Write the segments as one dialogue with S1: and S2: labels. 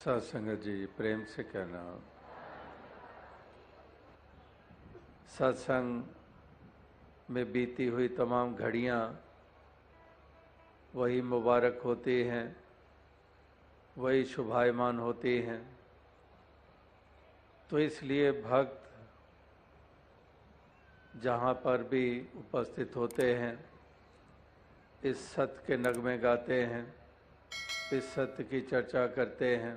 S1: सत्संगत जी प्रेम से कहना, सत्संग में बीती हुई तमाम घड़ियाँ वही मुबारक होती हैं, वही शुभायमान होती हैं। तो इसलिए भक्त जहाँ पर भी उपस्थित होते हैं इस सत्य के नगमे गाते हैं, इस सत्य की चर्चा करते हैं,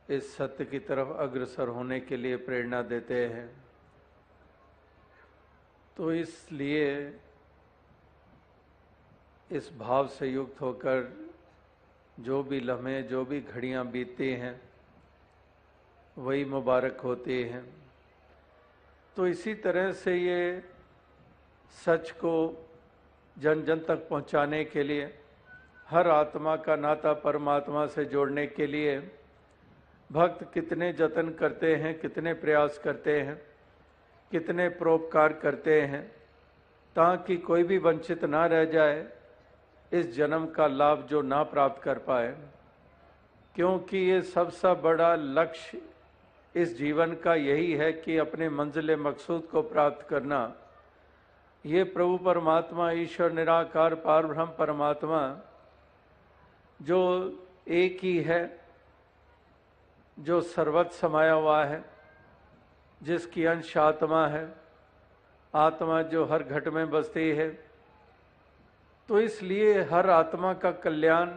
S1: इस सत्य की तरफ अग्रसर होने के लिए प्रेरणा देते हैं। तो इसलिए इस भाव से युक्त होकर जो भी लम्हे, जो भी घड़ियाँ बीतती हैं वही मुबारक होती हैं। तो इसी तरह से ये सच को जन जन तक पहुँचाने के लिए, हर आत्मा का नाता परमात्मा से जोड़ने के लिए भक्त कितने जतन करते हैं, कितने प्रयास करते हैं, कितने परोपकार करते हैं, ताकि कोई भी वंचित ना रह जाए इस जन्म का लाभ जो ना प्राप्त कर पाए। क्योंकि ये सबसे बड़ा लक्ष्य इस जीवन का यही है कि अपने मंजिल मकसूद को प्राप्त करना। ये प्रभु परमात्मा, ईश्वर निराकार पारब्रह्म परमात्मा जो एक ही है, जो सर्वत्र समाया हुआ है, जिसकी अंश आत्मा है, आत्मा जो हर घट में बसती है। तो इसलिए हर आत्मा का कल्याण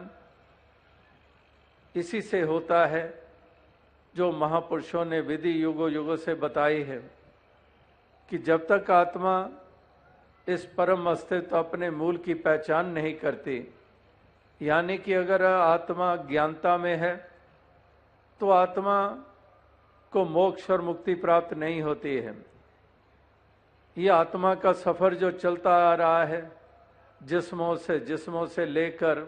S1: इसी से होता है जो महापुरुषों ने विधि युगों युगों से बताई है कि जब तक आत्मा इस परम अस्तित्व अपने मूल की पहचान नहीं करती, यानी कि अगर आत्मा ज्ञानता में है तो आत्मा को मोक्ष और मुक्ति प्राप्त नहीं होती है। ये आत्मा का सफर जो चलता आ रहा है, जिस्मों से लेकर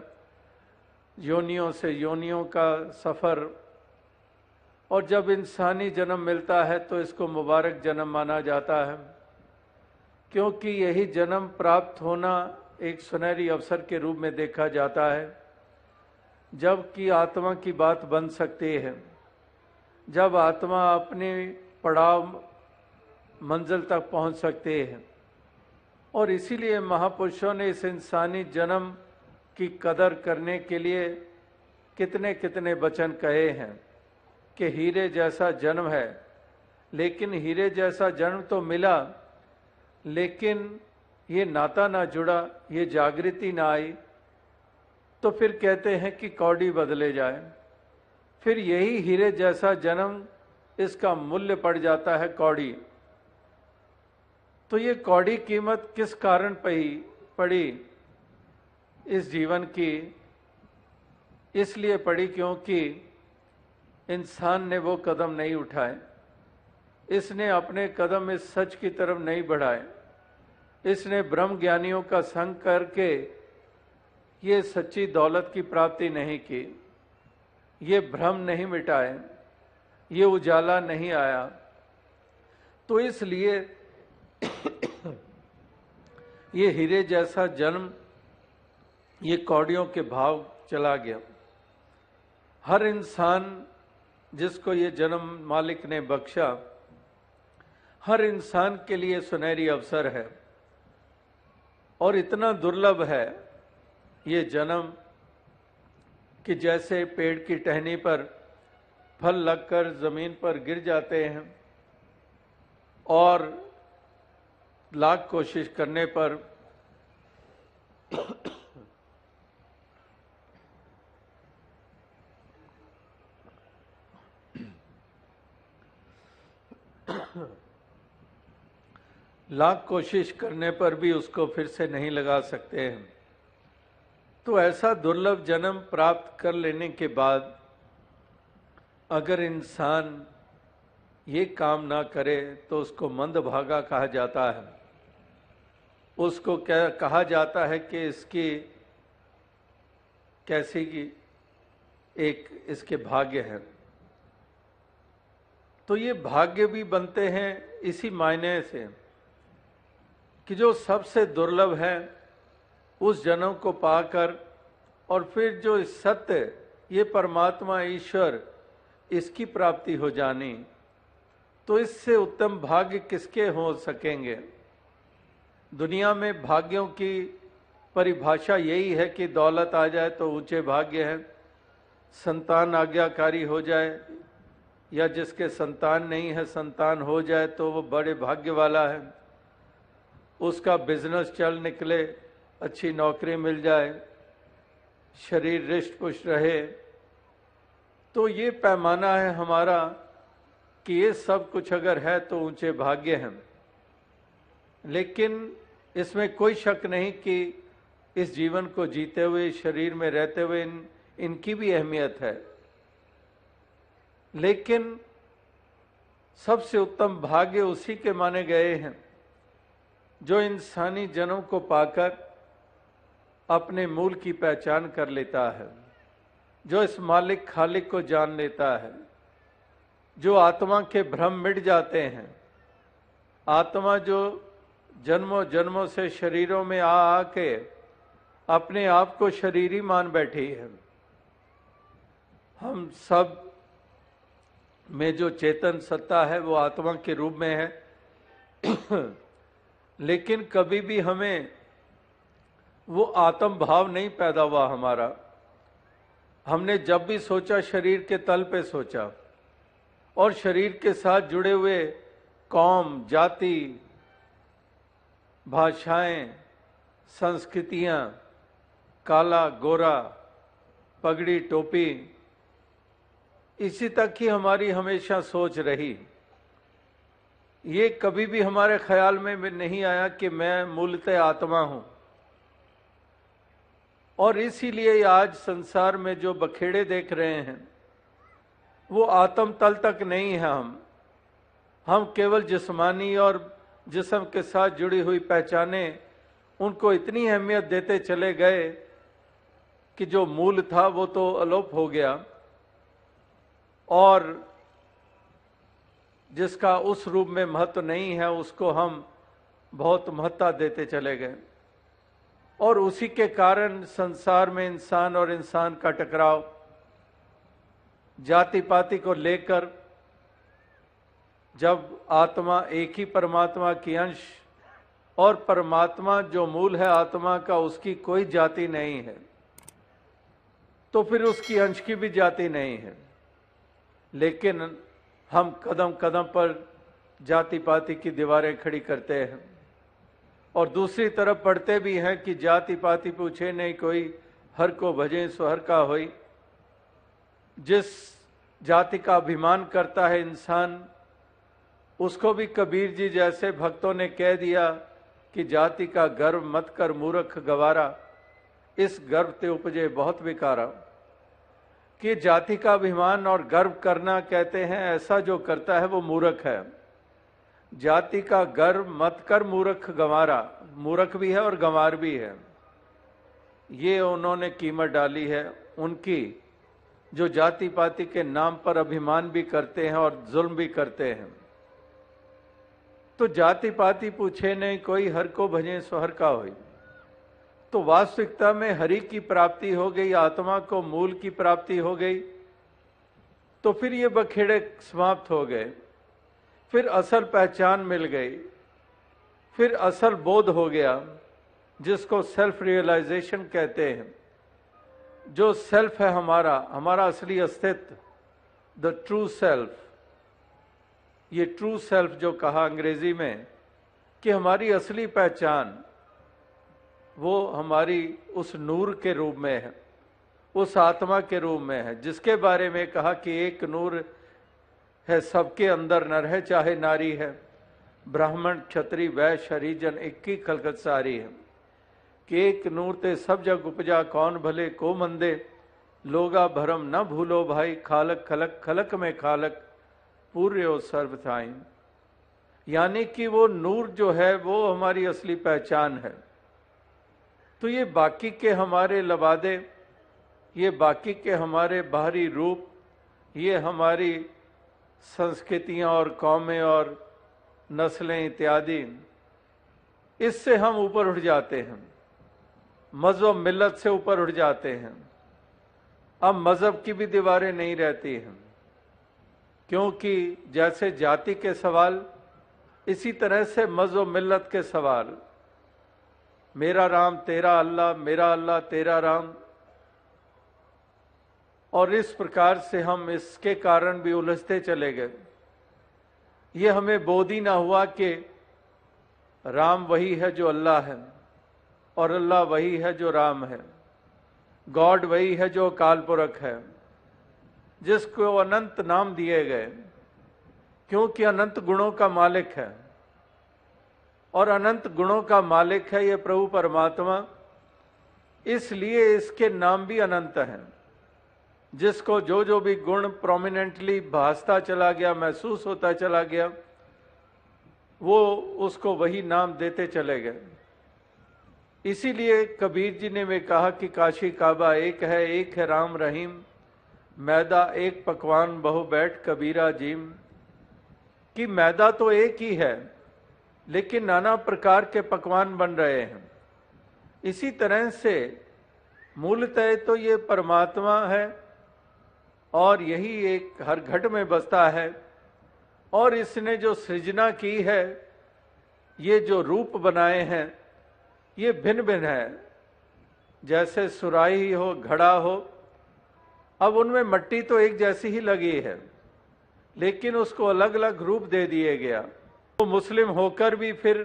S1: योनियों से योनियों का सफर, और जब इंसानी जन्म मिलता है तो इसको मुबारक जन्म माना जाता है, क्योंकि यही जन्म प्राप्त होना एक सुनहरी अवसर के रूप में देखा जाता है, जबकि आत्मा की बात बन सकती है, जब आत्मा अपनी पड़ाव मंजिल तक पहुंच सकती है। और इसीलिए महापुरुषों ने इस इंसानी जन्म की कदर करने के लिए कितने कितने वचन कहे हैं कि हीरे जैसा जन्म है, लेकिन हीरे जैसा जन्म तो मिला, लेकिन ये नाता ना जुड़ा, ये जागृति ना आई, तो फिर कहते हैं कि कौड़ी बदले जाए। फिर यही हीरे जैसा जन्म, इसका मूल्य पड़ जाता है कौड़ी। तो ये कौड़ी कीमत किस कारण पड़ी इस जीवन की? इसलिए पड़ी क्योंकि इंसान ने वो कदम नहीं उठाए, इसने अपने कदम इस सच की तरफ नहीं बढ़ाए, इसने ब्रह्म ज्ञानियों का संग करके ये सच्ची दौलत की प्राप्ति नहीं की, ये भ्रम नहीं मिटाए, ये उजाला नहीं आया। तो इसलिए ये हीरे जैसा जन्म ये कौड़ियों के भाव चला गया। हर इंसान जिसको ये जन्म मालिक ने बख्शा, हर इंसान के लिए सुनहरी अवसर है, और इतना दुर्लभ है ये जन्म कि जैसे पेड़ की टहनी पर फल लगकर जमीन पर गिर जाते हैं और लाख कोशिश करने पर लाख कोशिश करने पर भी उसको फिर से नहीं लगा सकते हैं। तो ऐसा दुर्लभ जन्म प्राप्त कर लेने के बाद अगर इंसान ये काम ना करे तो उसको मंदभागा कहा जाता है। उसको क्या कहा जाता है कि इसकी कैसी की एक इसके भाग्य है। तो ये भाग्य भी बनते हैं इसी मायने से कि जो सबसे दुर्लभ है उस जन्म को पाकर और फिर जो इस सत्य ये परमात्मा ईश्वर, इसकी प्राप्ति हो जानी, तो इससे उत्तम भाग्य किसके हो सकेंगे। दुनिया में भाग्यों की परिभाषा यही है कि दौलत आ जाए तो ऊंचे भाग्य है, संतान आज्ञाकारी हो जाए, या जिसके संतान नहीं है संतान हो जाए तो वो बड़े भाग्य वाला है, उसका बिजनेस चल निकले, अच्छी नौकरी मिल जाए, शरीर रिष्ट पुष्ट रहे। तो ये पैमाना है हमारा कि ये सब कुछ अगर है तो ऊंचे भाग्य हैं। लेकिन इसमें कोई शक नहीं कि इस जीवन को जीते हुए, शरीर में रहते हुए इनकी भी अहमियत है। लेकिन सबसे उत्तम भाग्य उसी के माने गए हैं जो इंसानी जन्म को पाकर अपने मूल की पहचान कर लेता है, जो इस मालिक खालिक को जान लेता है, जो आत्मा के भ्रम मिट जाते हैं। आत्मा जो जन्मों जन्मों से शरीरों में आ आके अपने आप को शरीरी मान बैठी है। हम सब में जो चेतन सत्ता है वो आत्मा के रूप में है लेकिन कभी भी हमें वो आत्म भाव नहीं पैदा हुआ हमारा। हमने जब भी सोचा शरीर के तल पे सोचा, और शरीर के साथ जुड़े हुए कौम, जाति, भाषाएं, संस्कृतियां, काला गोरा, पगड़ी टोपी, इसी तक ही हमारी हमेशा सोच रही। ये कभी भी हमारे ख्याल में नहीं आया कि मैं मूलतः आत्मा हूं। और इसीलिए आज संसार में जो बखेड़े देख रहे हैं वो आत्म तल तक नहीं है। हम केवल जिस्मानी और जिस्म के साथ जुड़ी हुई पहचाने, उनको इतनी अहमियत देते चले गए कि जो मूल था वो तो अलोप हो गया, और जिसका उस रूप में महत्व नहीं है उसको हम बहुत महत्ता देते चले गए। और उसी के कारण संसार में इंसान और इंसान का टकराव, जाति पाति को लेकर, जब आत्मा एक ही परमात्मा की अंश, और परमात्मा जो मूल है आत्मा का, उसकी कोई जाति नहीं है, तो फिर उसकी अंश की भी जाति नहीं है। लेकिन हम कदम कदम पर जाति पाति की दीवारें खड़ी करते हैं, और दूसरी तरफ पढ़ते भी हैं कि जाति पाति पूछे नहीं कोई, हर को भजे सो हर का होई। जिस जाति का अभिमान करता है इंसान, उसको भी कबीर जी जैसे भक्तों ने कह दिया कि जाति का गर्व मत कर मूर्ख गवारा, इस गर्व ते उपजे बहुत विकारा। कि जाति का अभिमान और गर्व करना, कहते हैं ऐसा जो करता है वो मूर्ख है। जाति का गर्व मत कर मूर्ख गंवारा, मूर्ख भी है और गंवार भी है। ये उन्होंने कीमत डाली है उनकी, जो जाति पाति के नाम पर अभिमान भी करते हैं और जुल्म भी करते हैं। तो जाति पाति पूछे नहीं कोई, हर को भजे सो हर का होई। तो वास्तविकता में हरि की प्राप्ति हो गई, आत्मा को मूल की प्राप्ति हो गई, तो फिर ये बखेड़े समाप्त हो गए। फिर असल पहचान मिल गई, फिर असल बोध हो गया, जिसको सेल्फ रियलाइजेशन कहते हैं। जो सेल्फ है हमारा असली अस्तित्व, द ट्रू सेल्फ। ये ट्रू सेल्फ जो कहा अंग्रेजी में कि हमारी असली पहचान, वो हमारी उस नूर के रूप में है, उस आत्मा के रूप में है, जिसके बारे में कहा कि एक नूर है सबके अंदर, नर है चाहे नारी है, ब्राह्मण क्षत्रिय वैश्य हरिजन एक ही खलकत सारी है। कि एक नूर ते सब जग उपजा, कौन भले को मंदे, लोगा भरम न भूलो भाई, खालक खलक खलक में खालक, पूर्यो सर्व थाई। यानी कि वो नूर जो है वो हमारी असली पहचान है। तो ये बाकी के हमारे लबादे, ये बाकी के हमारे बाहरी रूप, ये हमारी संस्कृतियां और कौमें और नस्लें इत्यादि, इससे हम ऊपर उठ जाते हैं, मज़हब मिल्लत से ऊपर उठ जाते हैं। अब मजहब की भी दीवारें नहीं रहती हैं, क्योंकि जैसे जाति के सवाल, इसी तरह से मज़हब मिल्लत के सवाल, मेरा राम तेरा अल्लाह, मेरा अल्लाह तेरा राम, और इस प्रकार से हम इसके कारण भी उलझते चले गए। ये हमें बोध ही ना हुआ कि राम वही है जो अल्लाह है, और अल्लाह वही है जो राम है, गॉड वही है जो अकाल पुरख है, जिसको अनंत नाम दिए गए, क्योंकि अनंत गुणों का मालिक है, और अनंत गुणों का मालिक है ये प्रभु परमात्मा, इसलिए इसके नाम भी अनंत हैं। जिसको जो जो भी गुण प्रोमिनेंटली भासता चला गया, महसूस होता चला गया, वो उसको वही नाम देते चले गए। इसीलिए कबीर जी ने भी कहा कि काशी काबा एक है राम रहीम, मैदा एक पकवान बहु बैठ कबीरा जीम। कि मैदा तो एक ही है, लेकिन नाना प्रकार के पकवान बन रहे हैं। इसी तरह से मूलतः तो ये परमात्मा है, और यही एक हर घट में बसता है, और इसने जो सृजना की है, ये जो रूप बनाए हैं, ये भिन्न भिन्न है। जैसे सुराही हो, घड़ा हो, अब उनमें मट्टी तो एक जैसी ही लगी है, लेकिन उसको अलग अलग रूप दे दिए गया। तो मुस्लिम होकर भी फिर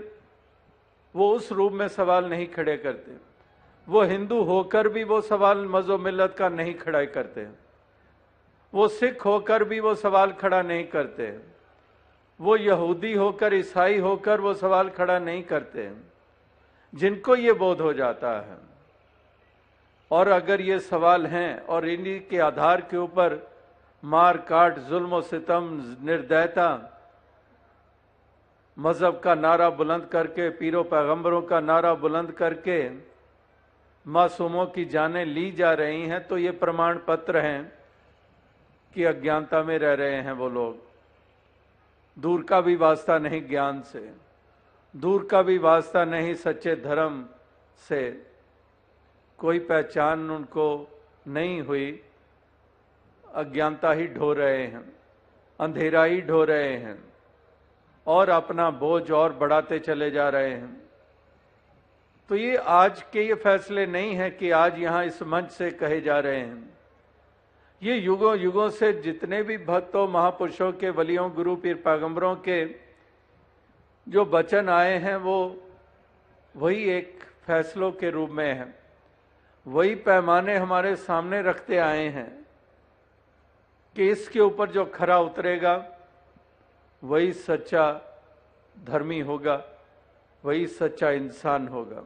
S1: वो उस रूप में सवाल नहीं खड़े करते, वो हिंदू होकर भी वो सवाल मज़हब मिल्लत का नहीं खड़ा करते, वो सिख होकर भी वो सवाल खड़ा नहीं करते, वो यहूदी होकर, ईसाई होकर वो सवाल खड़ा नहीं करते। जिनको ये बोध हो जाता है, और अगर ये सवाल हैं और इन्हीं के आधार के ऊपर मार काट, जुल्म और सितम, निर्दयता, मजहब का नारा बुलंद करके, पीरों पैगंबरों का नारा बुलंद करके मासूमों की जानें ली जा रही हैं, तो ये प्रमाण पत्र हैं कि अज्ञानता में रह रहे हैं वो लोग। दूर का भी वास्ता नहीं ज्ञान से, दूर का भी वास्ता नहीं सच्चे धर्म से, कोई पहचान उनको नहीं हुई, अज्ञानता ही ढो रहे हैं, अंधेरा ही ढो रहे हैं, और अपना बोझ और बढ़ाते चले जा रहे हैं। तो ये आज के ये फैसले नहीं हैं कि आज यहाँ इस मंच से कहे जा रहे हैं। ये युगों युगों से जितने भी भक्तों, महापुरुषों के, वलियों, गुरु, पीर, पैगंबरों के जो वचन आए हैं, वो वही एक फैसलों के रूप में हैं, वही पैमाने हमारे सामने रखते आए हैं कि इसके ऊपर जो खरा उतरेगा वही सच्चा धर्मी होगा, वही सच्चा इंसान होगा,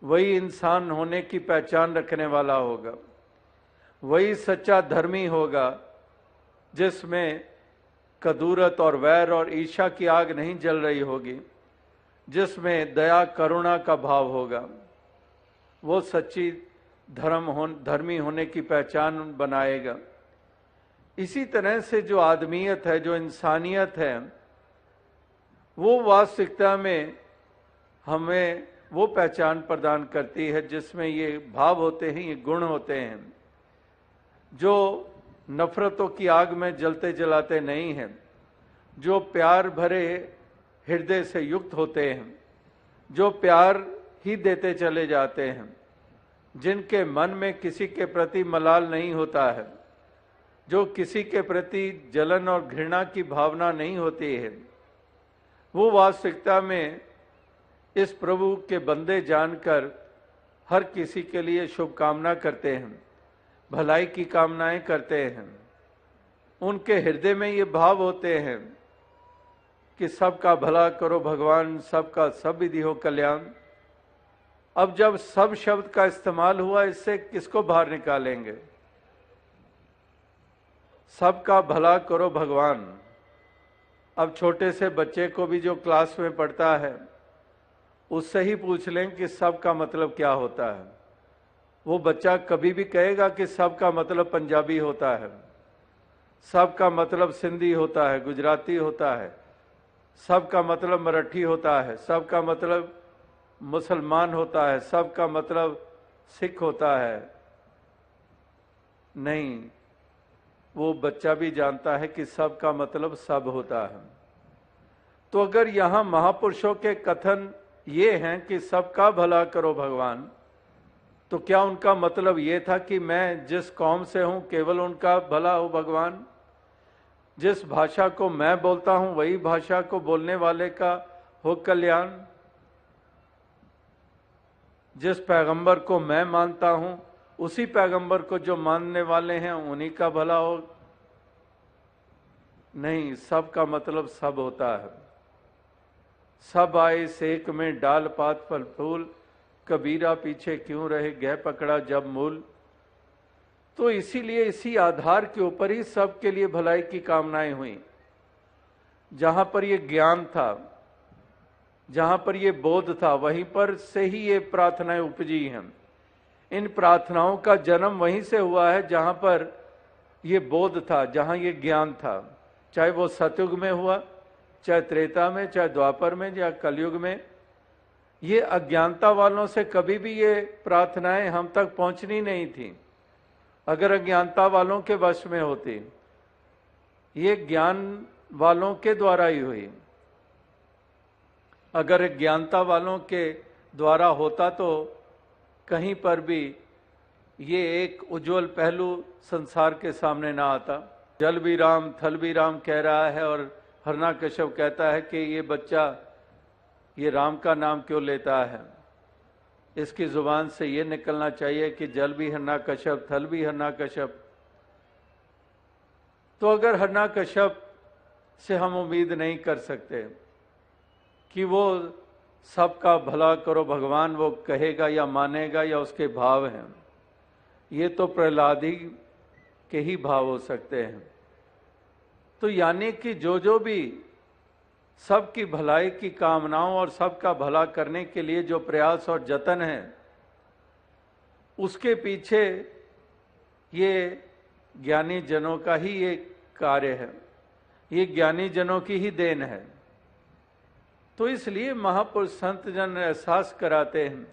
S1: वही इंसान होने की पहचान रखने वाला होगा, वही सच्चा धर्मी होगा जिसमें कदूरत और वैर और ईर्ष्या की आग नहीं जल रही होगी, जिसमें दया करुणा का भाव होगा। वो सच्ची धर्मी होने की पहचान बनाएगा। इसी तरह से जो आदमियत है, जो इंसानियत है, वो वास्तविकता में हमें वो पहचान प्रदान करती है जिसमें ये भाव होते हैं, ये गुण होते हैं, जो नफरतों की आग में जलते जलाते नहीं हैं, जो प्यार भरे हृदय से युक्त होते हैं, जो प्यार ही देते चले जाते हैं, जिनके मन में किसी के प्रति मलाल नहीं होता है, जो किसी के प्रति जलन और घृणा की भावना नहीं होती है, वो वास्तविकता में इस प्रभु के बंदे जानकर हर किसी के लिए शुभकामना करते हैं, भलाई की कामनाएं करते हैं। उनके हृदय में ये भाव होते हैं कि सबका भला करो भगवान, सबका सब विधि हो कल्याण। अब जब सब शब्द का इस्तेमाल हुआ, इससे किसको बाहर निकालेंगे? सबका भला करो भगवान। अब छोटे से बच्चे को भी जो क्लास में पढ़ता है, उससे ही पूछ लें कि सब का मतलब क्या होता है। वो बच्चा कभी भी कहेगा कि सब का मतलब पंजाबी होता है, सब का मतलब सिंधी होता है, गुजराती होता है, सब का मतलब मराठी होता है, सब का मतलब मुसलमान होता है, सब का मतलब सिख होता है। नहीं, वो बच्चा भी जानता है कि सब का मतलब सब होता है। तो अगर यहां महापुरुषों के कथन ये हैं कि सबका भला करो भगवान, तो क्या उनका मतलब ये था कि मैं जिस कौम से हूं केवल उनका भला हो भगवान? जिस भाषा को मैं बोलता हूं वही भाषा को बोलने वाले का हो कल्याण? जिस पैगंबर को मैं मानता हूं उसी पैगंबर को जो मानने वाले हैं उन्हीं का भला हो? नहीं, सब का मतलब सब होता है। सब आए सेक में डाल पात फल फूल, कबीरा पीछे क्यों रहे गह पकड़ा जब मूल। तो इसीलिए इसी आधार के ऊपर ही सबके लिए भलाई की कामनाएं हुई। जहां पर ये ज्ञान था, जहां पर ये बोध था, वहीं पर से ही ये प्रार्थनाएं उपजी हैं। इन प्रार्थनाओं का जन्म वहीं से हुआ है जहां पर ये बोध था, जहां ये ज्ञान था। चाहे वो सतयुग में हुआ, चाहे त्रेता में, चाहे द्वापर में, या कलयुग में। ये अज्ञानता वालों से कभी भी ये प्रार्थनाएं हम तक पहुंचनी नहीं थी। अगर अज्ञानता वालों के वश में होती, ये ज्ञान वालों के द्वारा ही हुई। अगर अज्ञानता वालों के द्वारा होता तो कहीं पर भी ये एक उज्जवल पहलू संसार के सामने ना आता। जल भी राम थल भी राम कह रहा है और हिरण्यकश्यप कहता है कि ये बच्चा ये राम का नाम क्यों लेता है। इसकी जुबान से ये निकलना चाहिए कि जल भी हिरण्यकश्यप थल भी हिरण्यकश्यप। तो अगर हिरण्यकश्यप से हम उम्मीद नहीं कर सकते कि वो सबका भला करो भगवान वो कहेगा या मानेगा या उसके भाव हैं, ये तो प्रहलाद ही के ही भाव हो सकते हैं। तो यानी कि जो भी सबकी भलाई की कामनाओं और सबका भला करने के लिए जो प्रयास और जतन है, उसके पीछे ये ज्ञानी जनों का ही ये कार्य है, ये ज्ञानी जनों की ही देन है। तो इसलिए महापुरुष संत जन एहसास कराते हैं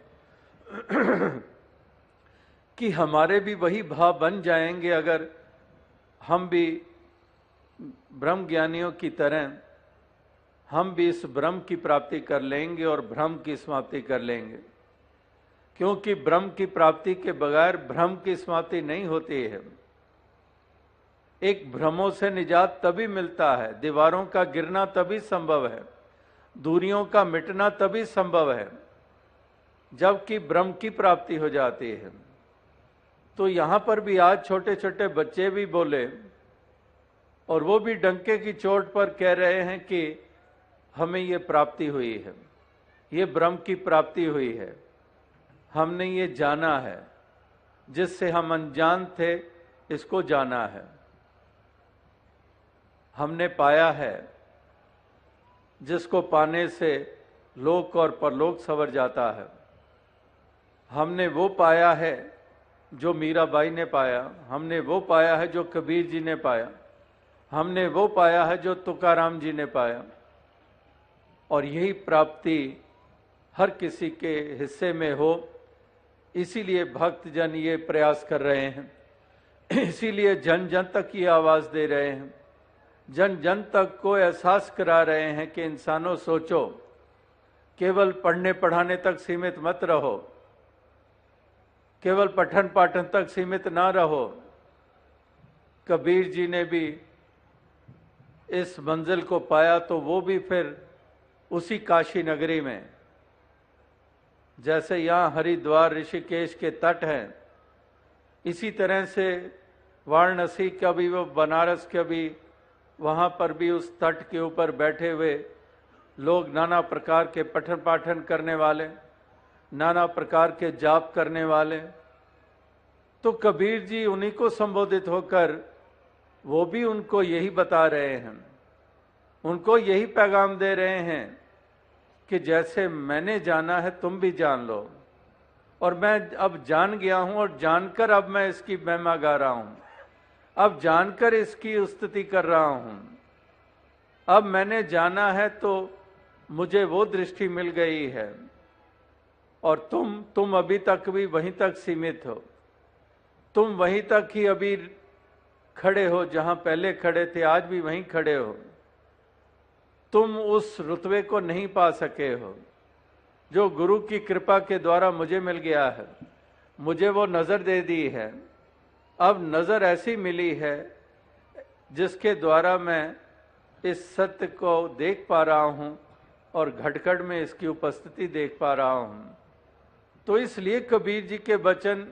S1: कि हमारे भी वही भाव बन जाएंगे अगर हम भी ब्रह्म ज्ञानियों की तरह हम भी इस ब्रह्म की प्राप्ति कर लेंगे और भ्रम की समाप्ति कर लेंगे। क्योंकि ब्रह्म की प्राप्ति के बगैर भ्रम की समाप्ति नहीं होती है। एक भ्रमों से निजात तभी मिलता है, दीवारों का गिरना तभी संभव है, दूरियों का मिटना तभी संभव है जबकि ब्रह्म की प्राप्ति हो जाती है। तो यहां पर भी आज छोटे छोटे बच्चे भी बोले और वो भी डंके की चोट पर कह रहे हैं कि हमें ये प्राप्ति हुई है, ये ब्रह्म की प्राप्ति हुई है, हमने ये जाना है, जिससे हम अनजान थे इसको जाना है, हमने पाया है, जिसको पाने से लोक और परलोक संवर जाता है। हमने वो पाया है जो मीराबाई ने पाया, हमने वो पाया है जो कबीर जी ने पाया, हमने वो पाया है जो तुकाराम जी ने पाया। और यही प्राप्ति हर किसी के हिस्से में हो, इसीलिए भक्तजन ये प्रयास कर रहे हैं, इसीलिए जन जन तक ये आवाज दे रहे हैं, जन जन तक को एहसास करा रहे हैं कि इंसानों सोचो, केवल पढ़ने पढ़ाने तक सीमित मत रहो, केवल पठन पाठन तक सीमित ना रहो। कबीर जी ने भी इस मंजिल को पाया तो वो भी फिर उसी काशी नगरी में, जैसे यहाँ हरिद्वार ऋषिकेश के तट हैं, इसी तरह से वाराणसी का भी वो बनारस का भी, वहाँ पर भी उस तट के ऊपर बैठे हुए लोग नाना प्रकार के पठन पाठन करने वाले, नाना प्रकार के जाप करने वाले। तो कबीर जी उन्हीं को संबोधित होकर वो भी उनको यही बता रहे हैं, उनको यही पैगाम दे रहे हैं कि जैसे मैंने जाना है तुम भी जान लो। और मैं अब जान गया हूं और जानकर अब मैं इसकी महिमा गा रहा हूं, अब जानकर इसकी स्तुति कर रहा हूं। अब मैंने जाना है तो मुझे वो दृष्टि मिल गई है और तुम अभी तक भी वहीं तक सीमित हो। तुम वहीं तक ही अभी खड़े हो जहां पहले खड़े थे, आज भी वहीं खड़े हो। तुम उस रुतबे को नहीं पा सके हो जो गुरु की कृपा के द्वारा मुझे मिल गया है। मुझे वो नज़र दे दी है। अब नज़र ऐसी मिली है जिसके द्वारा मैं इस सत्य को देख पा रहा हूं और घट-घट में इसकी उपस्थिति देख पा रहा हूं। तो इसलिए कबीर जी के वचन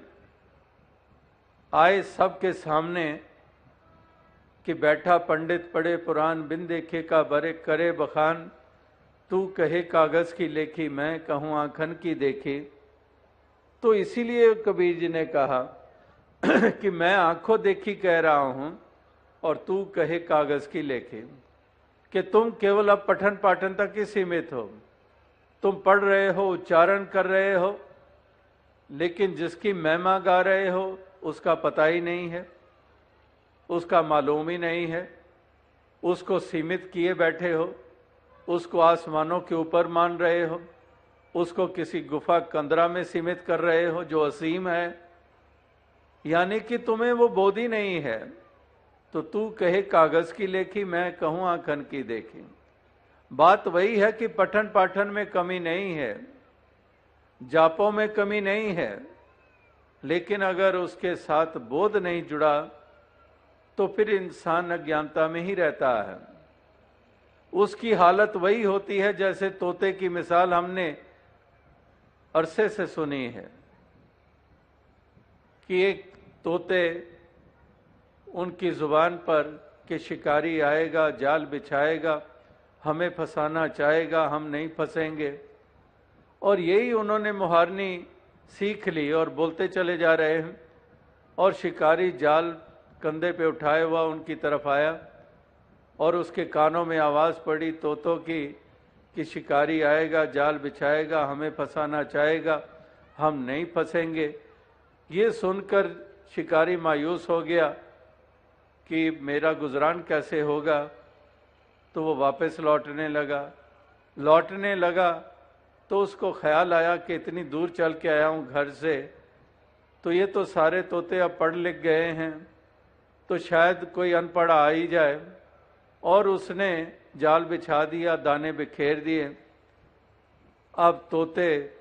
S1: आए सबके सामने कि बैठा पंडित पढ़े पुराण, बिन देखे का बरे करे बखान। तू कहे कागज की लेखी, मैं कहूँ आंखन की देखी। तो इसीलिए कबीर जी ने कहा कि मैं आंखों देखी कह रहा हूं और तू कहे कागज की लेखी, कि तुम केवल अब पठन पाठन तक ही सीमित हो। तुम पढ़ रहे हो, उच्चारण कर रहे हो, लेकिन जिसकी महिमा गा रहे हो उसका पता ही नहीं है, उसका मालूम ही नहीं है। उसको सीमित किए बैठे हो, उसको आसमानों के ऊपर मान रहे हो, उसको किसी गुफा कंदरा में सीमित कर रहे हो जो असीम है, यानी कि तुम्हें वो बोध ही नहीं है। तो तू कहे कागज की लेखी, मैं कहूँ आंखन की देखी। बात वही है कि पठन पाठन में कमी नहीं है, जापों में कमी नहीं है, लेकिन अगर उसके साथ बोध नहीं जुड़ा तो फिर इंसान अज्ञानता में ही रहता है। उसकी हालत वही होती है जैसे तोते की मिसाल हमने अरसे से सुनी है कि एक तोते, उनकी जुबान पर कि शिकारी आएगा, जाल बिछाएगा, हमें फंसाना चाहेगा, हम नहीं फंसेंगे, और यही उन्होंने मुहारनी सीख ली और बोलते चले जा रहे हैं। और शिकारी जाल कंधे पे उठाए हुआ उनकी तरफ आया और उसके कानों में आवाज़ पड़ी तोतों की कि शिकारी आएगा, जाल बिछाएगा, हमें फंसाना चाहेगा, हम नहीं फंसेंगे। ये सुनकर शिकारी मायूस हो गया कि मेरा गुजरान कैसे होगा, तो वो वापस लौटने लगा तो उसको ख्याल आया कि इतनी दूर चल के आया हूँ घर से, तो ये तो सारे तोते अब पढ़ लिख गए हैं, तो शायद कोई अनपढ़ आ ही जाए। और उसने जाल बिछा दिया, दाने बिखेर दिए। अब तोते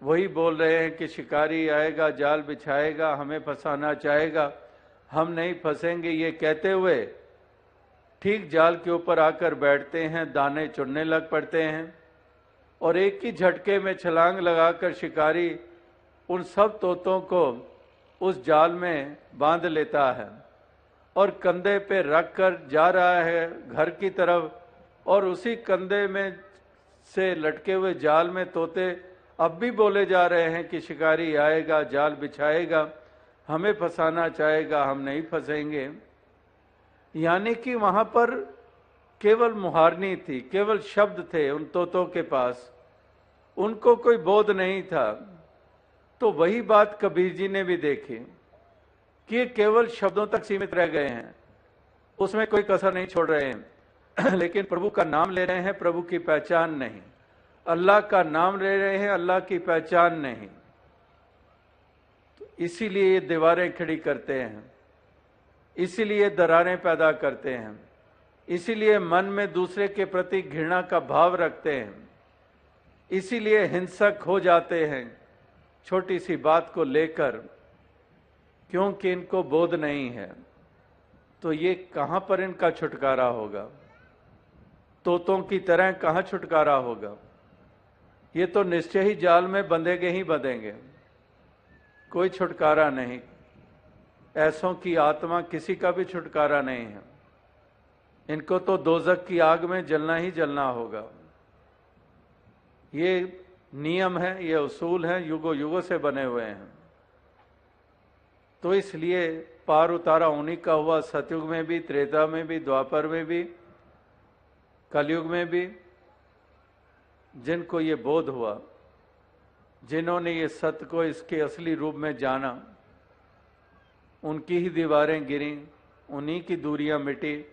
S1: वही बोल रहे हैं कि शिकारी आएगा, जाल बिछाएगा, हमें फंसाना चाहेगा, हम नहीं फंसेंगे। ये कहते हुए ठीक जाल के ऊपर आकर बैठते हैं, दाने चुनने लग पड़ते हैं और एक ही झटके में छलांग लगाकर शिकारी उन सब तोतों को उस जाल में बांध लेता है और कंधे पे रख कर जा रहा है घर की तरफ। और उसी कंधे में से लटके हुए जाल में तोते अब भी बोले जा रहे हैं कि शिकारी आएगा, जाल बिछाएगा, हमें फंसाना चाहेगा, हम नहीं फंसेंगे। यानी कि वहां पर केवल मुहारनी थी, केवल शब्द थे उन तोतों के पास, उनको कोई बोध नहीं था। तो वही बात कबीर जी ने भी देखी कि ये केवल शब्दों तक सीमित रह गए हैं, उसमें कोई कसर नहीं छोड़ रहे हैं लेकिन प्रभु का नाम ले रहे हैं, प्रभु की पहचान नहीं। अल्लाह का नाम ले रहे हैं, अल्लाह की पहचान नहीं। तो इसीलिए ये दीवारें खड़ी करते हैं, इसीलिए दरारें पैदा करते हैं, इसीलिए मन में दूसरे के प्रति घृणा का भाव रखते हैं, इसीलिए हिंसक हो जाते हैं छोटी सी बात को लेकर, क्योंकि इनको बोध नहीं है। तो ये कहां पर इनका छुटकारा होगा? तोतों की तरह कहां छुटकारा होगा? ये तो निश्चय ही जाल में बंधेंगे ही बंधेंगे, कोई छुटकारा नहीं। ऐसों की आत्मा किसी का भी छुटकारा नहीं है, इनको तो दोजक की आग में जलना ही जलना होगा। ये नियम है, ये उसूल हैं, युगों युगों से बने हुए हैं। तो इसलिए पार उतारा उन्हीं का हुआ, सतयुग में भी, त्रेता में भी, द्वापर में भी, कलयुग में भी। जिनको ये बोध हुआ, जिन्होंने ये सत्य को इसके असली रूप में जाना, उनकी ही दीवारें गिरी, उन्हीं की दूरियां मिटी,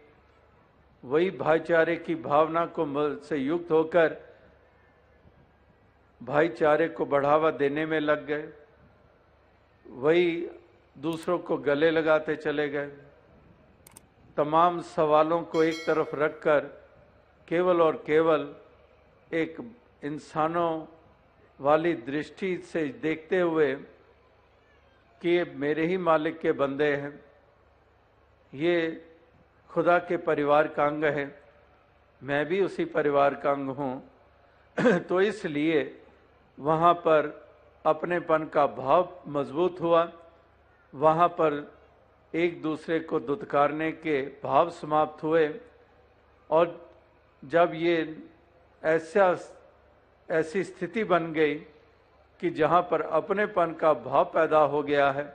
S1: वही भाईचारे की भावना को से युक्त होकर भाईचारे को बढ़ावा देने में लग गए, वही दूसरों को गले लगाते चले गए। तमाम सवालों को एक तरफ रखकर केवल और केवल एक इंसानों वाली दृष्टि से देखते हुए कि ये मेरे ही मालिक के बंदे हैं, ये खुदा के परिवार का अंग है, मैं भी उसी परिवार का अंग हूँ तो इसलिए वहाँ पर अपनेपन का भाव मजबूत हुआ, वहाँ पर एक दूसरे को दुत्कारने के भाव समाप्त हुए। और जब ये ऐसी स्थिति बन गई कि जहाँ पर अपनेपन का भाव पैदा हो गया है,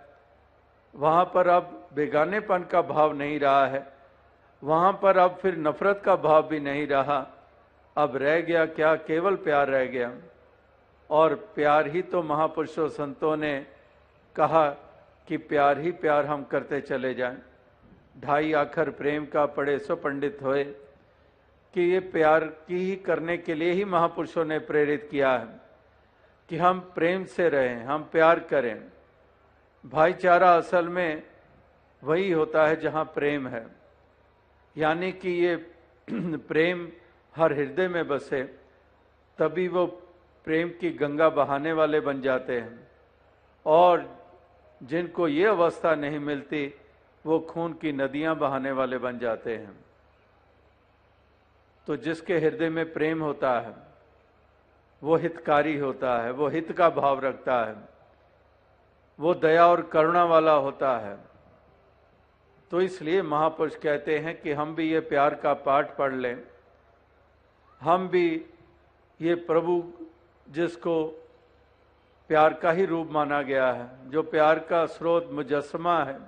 S1: वहाँ पर अब बेगानेपन का भाव नहीं रहा है, वहाँ पर अब फिर नफरत का भाव भी नहीं रहा, अब रह गया क्या, केवल प्यार रह गया। और प्यार ही तो महापुरुषों संतों ने कहा कि प्यार ही प्यार हम करते चले जाएं। ढाई आखर प्रेम का पढ़े सो पंडित होए, कि ये प्यार की ही करने के लिए ही महापुरुषों ने प्रेरित किया है कि हम प्रेम से रहें, हम प्यार करें। भाईचारा असल में वही होता है जहाँ प्रेम है, यानी कि ये प्रेम हर हृदय में बसे, तभी वो प्रेम की गंगा बहाने वाले बन जाते हैं। और जिनको ये अवस्था नहीं मिलती वो खून की नदियां बहाने वाले बन जाते हैं। तो जिसके हृदय में प्रेम होता है वो हितकारी होता है, वो हित का भाव रखता है, वो दया और करुणा वाला होता है। तो इसलिए महापुरुष कहते हैं कि हम भी ये प्यार का पाठ पढ़ लें, हम भी ये प्रभु जिसको प्यार का ही रूप माना गया है, जो प्यार का स्रोत मुजस्समा है,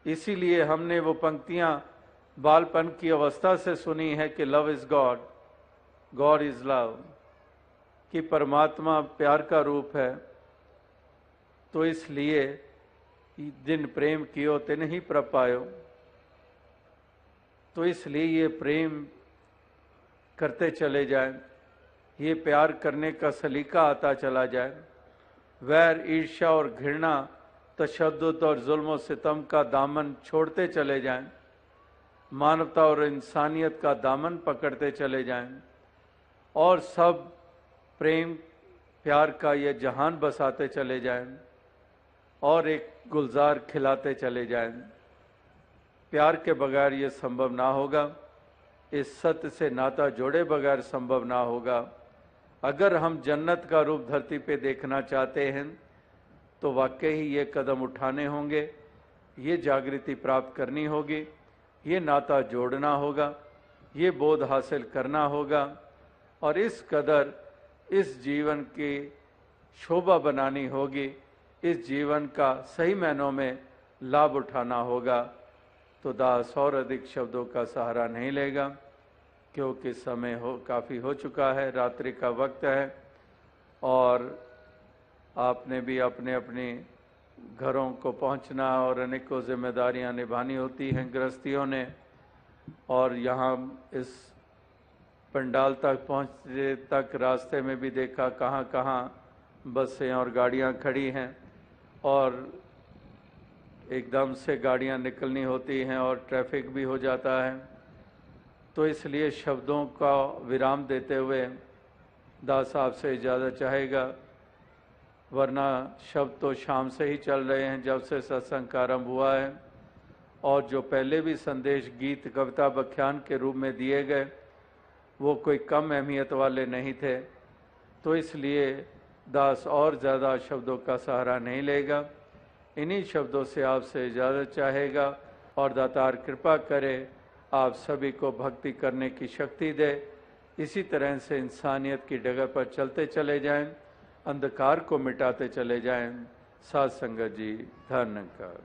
S1: इसीलिए हमने वो पंक्तियां बालपन की अवस्था से सुनी है कि love is God, God is love, कि परमात्मा प्यार का रूप है। तो इसलिए जिन प्रेम कियो तिन ही प्रपायो, तो इसलिए ये प्रेम करते चले जाएं, ये प्यार करने का सलीका आता चला जाए। वैर, ईर्ष्या और घृणा, तशद्दुद और जुल्म और सितम का दामन छोड़ते चले जाएं, मानवता और इंसानियत का दामन पकड़ते चले जाएं और सब प्रेम प्यार का ये जहान बसाते चले जाएं और एक गुलजार खिलाते चले जाएं। प्यार के बगैर ये संभव ना होगा, इस सत्य से नाता जोड़े बगैर संभव ना होगा। अगर हम जन्नत का रूप धरती पे देखना चाहते हैं तो वाकई ही ये कदम उठाने होंगे, ये जागृति प्राप्त करनी होगी, ये नाता जोड़ना होगा, ये बोध हासिल करना होगा और इस कदर इस जीवन की शोभा बनानी होगी, इस जीवन का सही मायनों में लाभ उठाना होगा। तो दास और अधिक शब्दों का सहारा नहीं लेगा क्योंकि समय काफ़ी हो चुका है, रात्रि का वक्त है और आपने भी अपने अपने घरों को पहुंचना और अनेकों जिम्मेदारियां निभानी होती हैं गृहस्थियों ने। और यहाँ इस पंडाल तक पहुँचने तक रास्ते में भी देखा कहाँ कहाँ बसें और गाड़ियाँ खड़ी हैं और एकदम से गाड़ियाँ निकलनी होती हैं और ट्रैफिक भी हो जाता है। तो इसलिए शब्दों का विराम देते हुए दास साहब से इजाज़त चाहेगा, वरना शब्द तो शाम से ही चल रहे हैं जब से सत्संग का आरंभ हुआ है और जो पहले भी संदेश गीत कविता व्याख्यान के रूप में दिए गए वो कोई कम अहमियत वाले नहीं थे। तो इसलिए दास और ज़्यादा शब्दों का सहारा नहीं लेगा, इन्हीं शब्दों से आपसे इजाज़त चाहेगा और दातार कृपा करे आप सभी को भक्ति करने की शक्ति दे। इसी तरह से इंसानियत की डगर पर चलते चले जाएं, अंधकार को मिटाते चले जाएं। साध संगत जी धन्यवाद।